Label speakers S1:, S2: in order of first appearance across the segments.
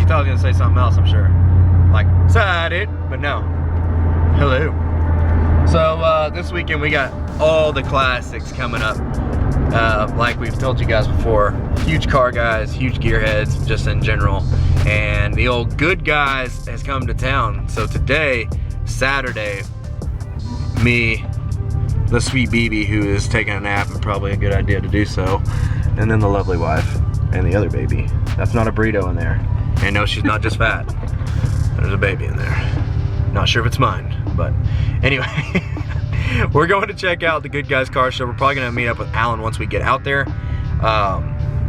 S1: thought I was gonna say something else, I'm sure. Like, said it, but no. Hello. So this weekend we got all the classics coming up. Like we've told you guys before, huge car guys, huge gearheads, just in general. And the old Good Guys has come to town. So today, Saturday, me, the sweet BB who is taking a nap, and probably a good idea to do so, and then the lovely wife and the other baby. That's not a burrito in there. And no, she's not just fat. There's a baby in there. Not sure if it's mine, but anyway. We're going to check out the Good Guys car show. We're probably gonna meet up with Alan once we get out there.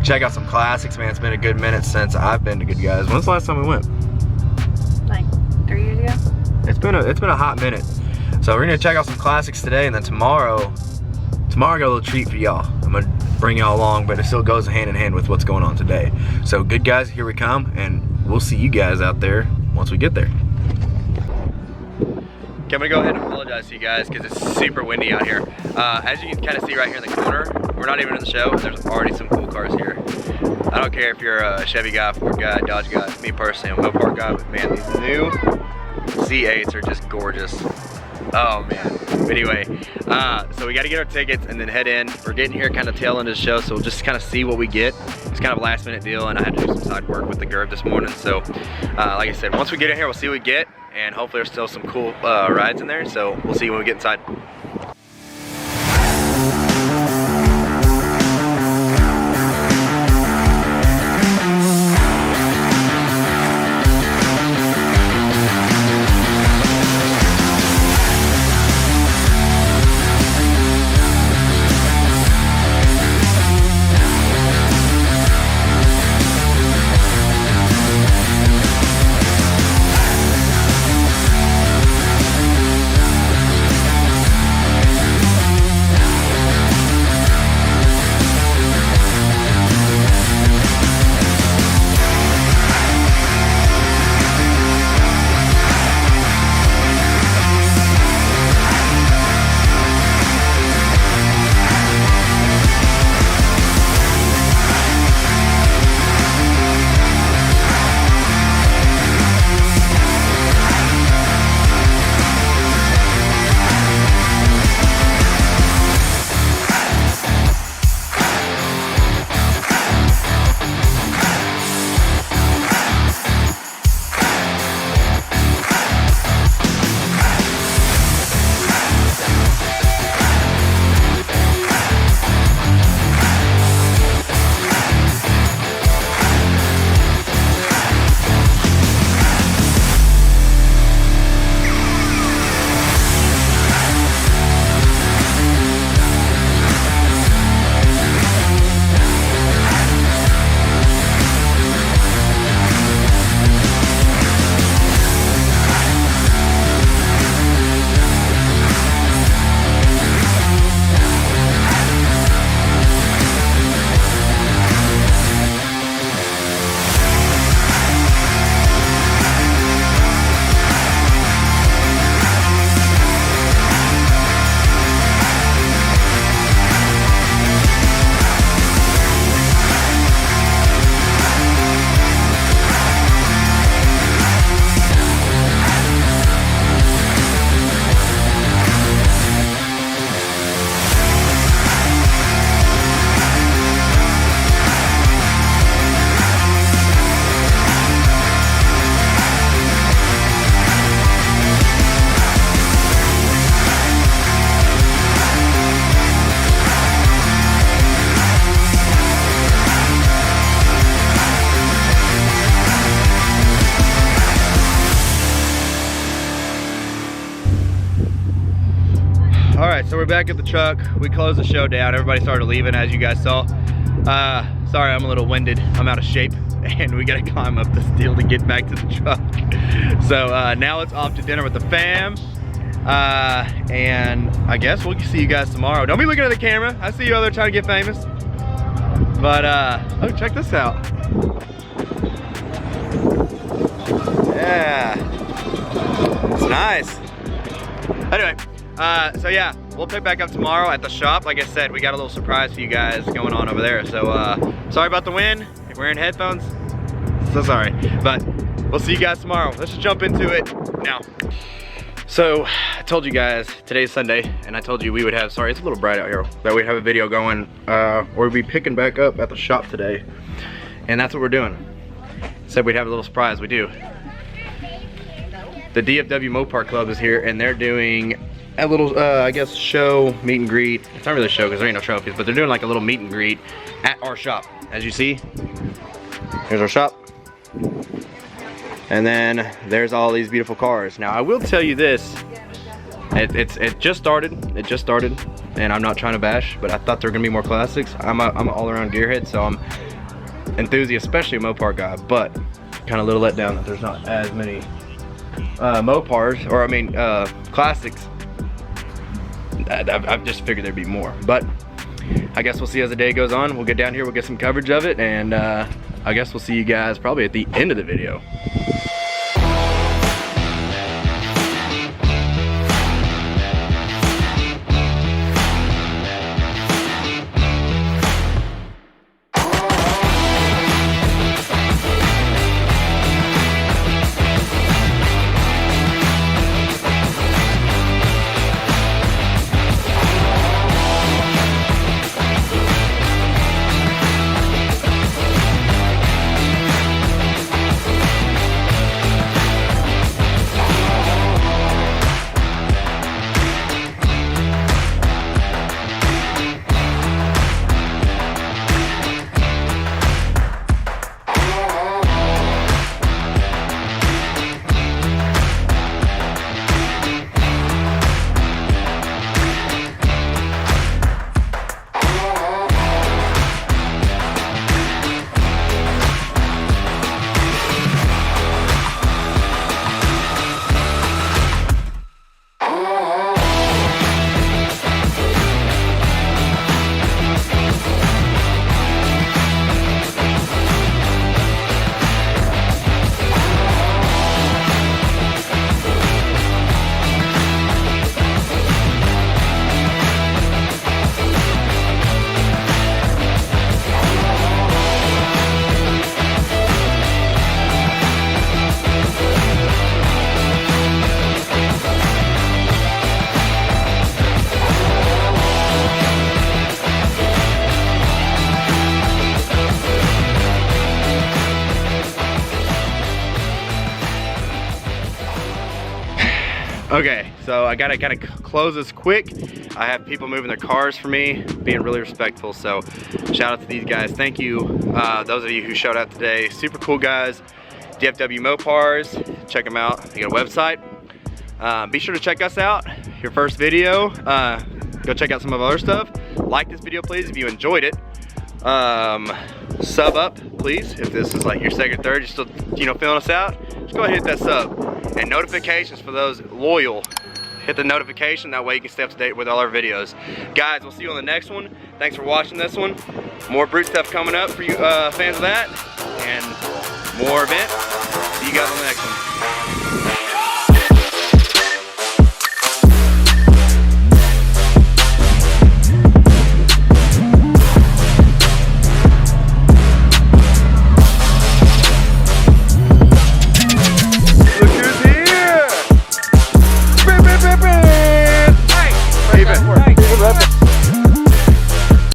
S1: Check out some classics, man. It's been a good minute since I've been to Good Guys. When's the last time we went?
S2: Like 3 years ago?
S1: It's been a hot minute. So we're gonna check out some classics today, and then tomorrow I got a little treat for y'all. I'm gonna bring y'all along, but it still goes hand in hand with what's going on today. So Good Guys, here we come, and we'll see you guys out there once we get there. Okay, I'm gonna go ahead and apologize to you guys because it's super windy out here. As you can kind of see right here in the corner, we're not even in the show, and there's already some cool cars here. I don't care if you're a Chevy guy, Ford guy, Dodge guy. Me personally, I'm a Mopar guy, but man, these new C8s are just gorgeous. Oh man. But anyway, so we got to get our tickets and then head in. We're getting here kind of tail end of the show, so we'll just kind of see what we get. It's kind of a last minute deal, and I had to do some side work with the Gerb this morning. So like I said, once we get in here, we'll see what we get, and hopefully there's still some cool rides in there. So we'll see when we get inside. So we're back at the truck. We closed the show down. Everybody started leaving, as you guys saw. Sorry, I'm a little winded. I'm out of shape, and we gotta climb up this deal to get back to the truck. So now it's off to dinner with the fam. And I guess we'll see you guys tomorrow. Don't be looking at the camera. I see you out there trying to get famous. But, oh, check this out. Yeah. It's nice. Anyway, so yeah, we'll pick back up tomorrow at the shop. Like I said, we got a little surprise for you guys going on over there. So, sorry about the wind. If we're in headphones, So sorry, but we'll see you guys tomorrow. Let's just jump into it now. So I told you guys today's Sunday, and I told you we would have, sorry, it's a little bright out here, that we'd have a video going, or we'd be picking back up at the shop today. And that's what we're doing. Said we'd have a little surprise, we do. The DFW Mopar Club is here, and they're doing a little, I guess, show, meet and greet. It's not really a show because there ain't no trophies, but they're doing like a little meet and greet at our shop. As you see, here's our shop. And then there's all these beautiful cars. Now I will tell you this, it just started, and I'm not trying to bash, but I thought there were gonna be more classics. I'm an all-around gearhead, so I'm enthusiast, especially a Mopar guy, but kind of a little let down that there's not as many Mopars, or I mean classics. I've just figured there'd be more, but I guess we'll see as the day goes on. We'll get down here, we'll get some coverage of it, and I guess we'll see you guys probably at the end of the video. Okay, so I gotta kind of close this quick. I have people moving their cars for me, being really respectful, so shout out to these guys. Thank you, those of you who showed up today. Super cool guys. DFW Mopars, check them out. They got a website. Be sure to check us out. Your first video, go check out some of our other stuff. Like this video, please, if you enjoyed it. Sub up, please, if this is like your second, third, you're still, feeling us out, just go ahead and hit that sub. And notifications for those loyal, hit the notification, that way you can stay up to date with all our videos. Guys, we'll see you on the next one. Thanks for watching this one. More Brute stuff coming up for you fans of that, and more events. See you guys on the next one.